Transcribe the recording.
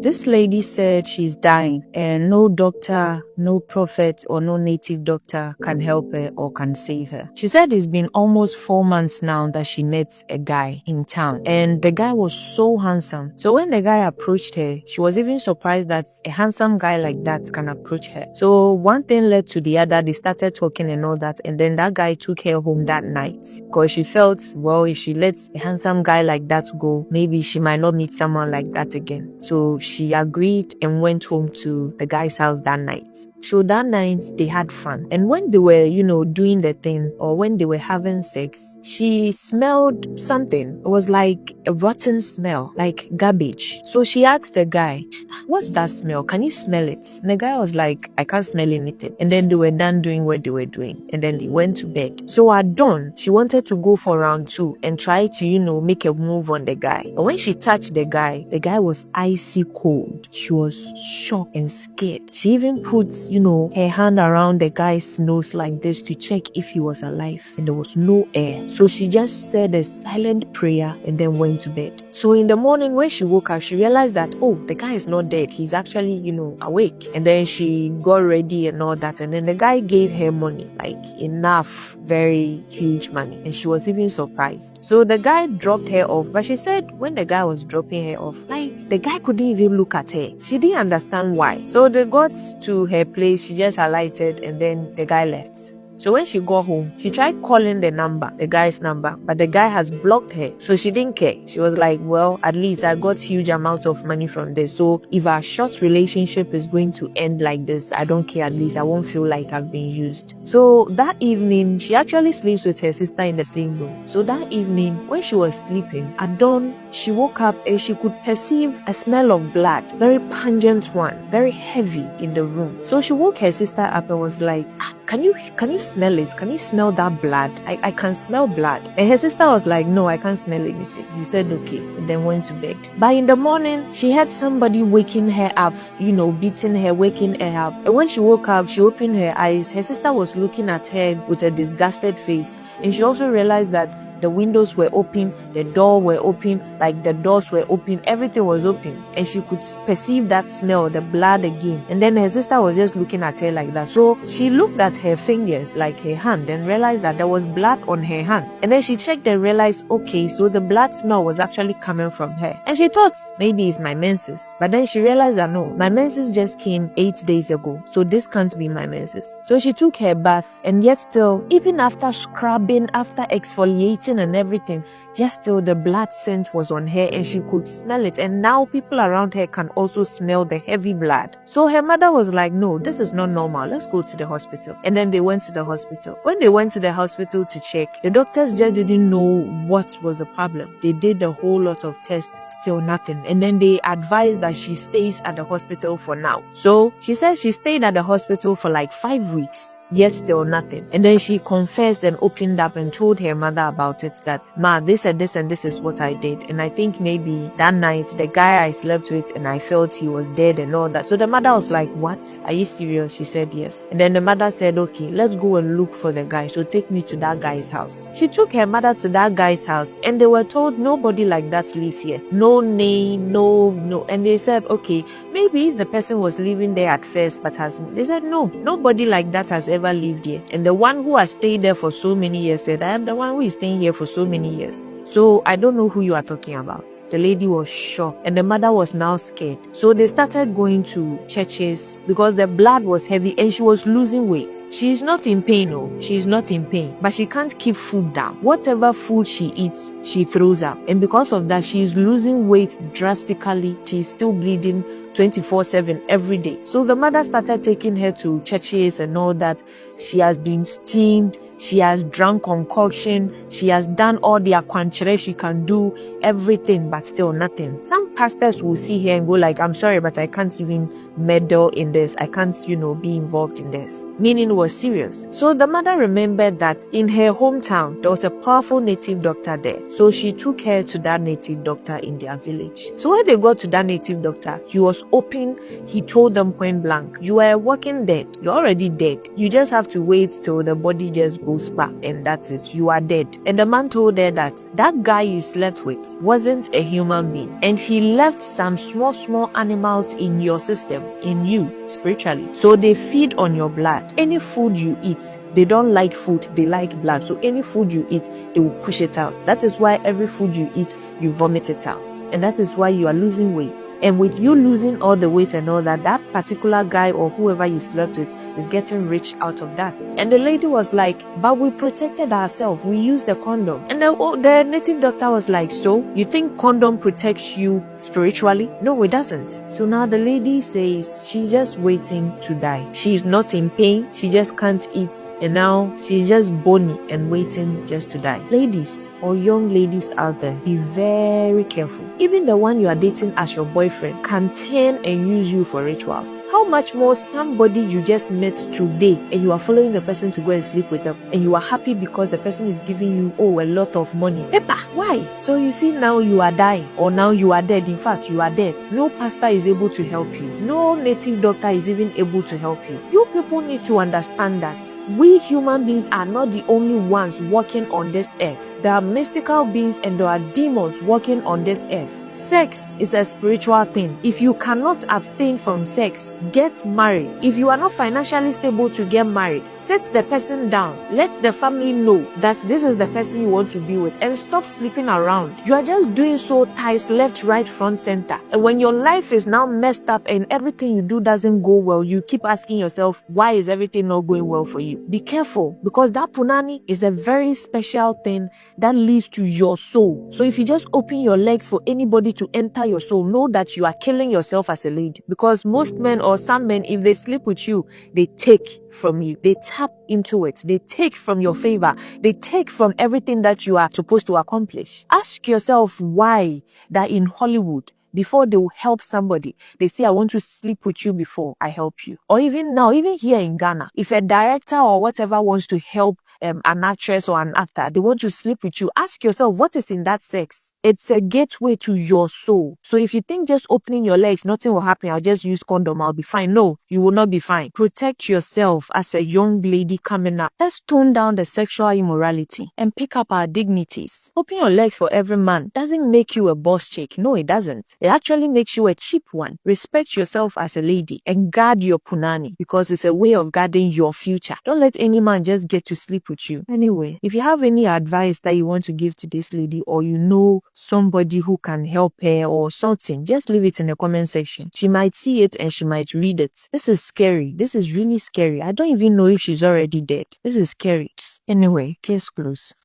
This lady said she's dying and no doctor, no prophet or no native doctor can help her or can save her. She said it's been almost 4 months now that she met a guy in town and the guy was so handsome. So when the guy approached her, she was even surprised that a handsome guy like that can approach her. So one thing led to the other. They started talking and all that, and then that guy took her home that night because she felt, well, if she lets a handsome guy like that go, maybe she might not meet someone like that again. So she agreed and went home to the guy's house that night. So that night they had fun. And when they were, doing the thing or when they were having sex, she smelled something. It was like a rotten smell, like garbage. So she asked the guy, what's that smell? Can you smell it? And the guy was like, I can't smell anything. And then they were done doing what they were doing. And then they went to bed. So at dawn, she wanted to go for round 2 and try to, make a move on the guy. But when she touched the guy was icy cold. She was shocked and scared. She even put, her hand around the guy's nose like this to check if he was alive. And there was no air. So she just said a silent prayer and then went to bed. So in the morning when she woke up, she realized that, oh, the guy is not dead. He's actually, awake. And then she got ready and all that. And then the guy gave her money, like enough, very huge money. And she was even surprised. So the guy dropped her off. But she said when the guy was dropping her off, like the guy couldn't even look at her. She didn't understand why. So they got to her place. She just alighted and then the guy left. So when she got home, she tried calling the guy's number, but the guy has blocked her. So she didn't care. She was like, well, at least I got huge amounts of money from this. So if our short relationship is going to end like this, I don't care. At least I won't feel like I've been used. So that evening, she actually sleeps with her sister in the same room. So that evening, when she was sleeping, at dawn, she woke up and she could perceive a smell of blood, very pungent one, very heavy in the room. So she woke her sister up and was like, can you smell it? Can you smell that blood? I can smell blood. And her sister was like, no, I can't smell anything. She said, okay, and then went to bed. But in the morning, she had somebody waking her up, beating her, waking her up. And when she woke up, she opened her eyes. Her sister was looking at her with a disgusted face. And she also realized that the windows were open, the door were open, like the doors were open, everything was open. And she could perceive that smell, the blood again. And then her sister was just looking at her like that. So she looked at her fingers, like her hand, and realized that there was blood on her hand. And then she checked and realized, okay, so the blood smell was actually coming from her. And she thought, maybe it's my menses. But then she realized that no, my menses just came 8 days ago. So this can't be my menses. So she took her bath, and yet still, even after scrubbing, after exfoliating and everything, just still the blood scent was on her and she could smell it. And now people around her can also smell the heavy blood. So her mother was like, no, this is not normal. Let's go to the hospital. And then they went to the hospital. When they went to the hospital to check, the doctors just didn't know what was the problem. They did a whole lot of tests, still nothing. And then they advised that she stays at the hospital for now. So she said she stayed at the hospital for like 5 weeks, yet still nothing. And then she confessed and opened up and told her mother about it, that, ma, this and this and this is what I did. And I think maybe that night, the guy I slept with and I felt he was dead and all that. So the mother was like, what? Are you serious? She said yes. And then the mother said, okay, let's go and look for the guy. So take me to that guy's house. She took her mother to that guy's house and they were told nobody like that lives here. No name, no. And they said, okay, maybe the person was living there at first, but they said, no, nobody like that has ever lived here. And the one who has stayed there for so many years said, I am the one who is staying here for so many years. So I don't know who you are talking about. The lady was shocked and the mother was now scared. So they started going to churches because the blood was heavy and she was losing weight. She is not in pain, no. She is not in pain, but she can't keep food down. Whatever food she eats, she throws up. And because of that, she is losing weight drastically. She is still bleeding 24/7 every day. So the mother started taking her to churches and all that. She has been steamed. She has drunk concoction. She has done all the aquanchere she can do, everything, but still nothing. Some pastors will see her and go like, I'm sorry, but I can't even meddle in this. I can't, be involved in this. Meaning it was serious. So the mother remembered that in her hometown, there was a powerful native doctor there. So she took her to that native doctor in their village. So when they got to that native doctor, he was open. He told them point blank, you are a walking dead. You're already dead. You just have to wait till the body just goes. go spa, and that's it. You are dead. And the man told her that that guy you slept with wasn't a human being, and he left some small animals in your system, in you, spiritually. So they feed on your blood. Any food you eat, they don't like food, they like blood. So any food you eat, they will push it out. That is why every food you eat, you vomit it out. And that is why you are losing weight. And with you losing all the weight and all that, that particular guy or whoever you slept with is getting rich out of that. And the lady was like, but we protected ourselves. We used the condom. And the native doctor was like, so you think condom protects you spiritually? No, it doesn't. So now the lady says she's just waiting to die. She's not in pain. She just can't eat. And now she's just bony and waiting just to die. Ladies or young ladies out there, be very careful. Even the one you are dating as your boyfriend can turn and use you for rituals. How much more somebody you just met today and you are following the person to go and sleep with them, and you are happy because the person is giving you a lot of money. Pepper, why? So you see, now you are dying, or now you are dead. In fact, you are dead. No pastor is able to help you. No native doctor is even able to help you. You people need to understand that we human beings are not the only ones walking on this earth. There are mystical beings and there are demons walking on this earth. Sex is a spiritual thing. If you cannot abstain from sex, get married. If you are not financially stable to get married, sit the person down. Let the family know that this is the person you want to be with, and stop sleeping around. You are just doing so ties left, right, front, center. And when your life is now messed up and everything you do doesn't go well, you keep asking yourself, why is everything not going well for you? Be careful, because that punani is a very special thing that leads to your soul. So if you just open your legs for anybody to enter your soul, know that you are killing yourself as a lady. Because most men or some men, if they sleep with you, they take from you. They tap into it. They take from your favor. They take from everything that you are supposed to accomplish. Ask yourself why that in Hollywood, before they will help somebody, they say, I want to sleep with you before I help you. Or even now, even here in Ghana, if a director or whatever wants to help an actress or an actor, they want to sleep with you, ask yourself, what is in that sex? It's a gateway to your soul. So if you think just opening your legs, nothing will happen, I'll just use condom, I'll be fine. No, you will not be fine. Protect yourself as a young lady coming up. Let's tone down the sexual immorality and pick up our dignities. Open your legs for every man doesn't make you a boss chick. No, it doesn't. It actually makes you a cheap one. Respect yourself as a lady and guard your punani, because it's a way of guarding your future. Don't let any man just get to sleep with you. Anyway, if you have any advice that you want to give to this lady, or you know somebody who can help her or something, just leave it in the comment section. She might see it and she might read it. This is scary. This is really scary. I don't even know if she's already dead. This is scary. Anyway, case closed.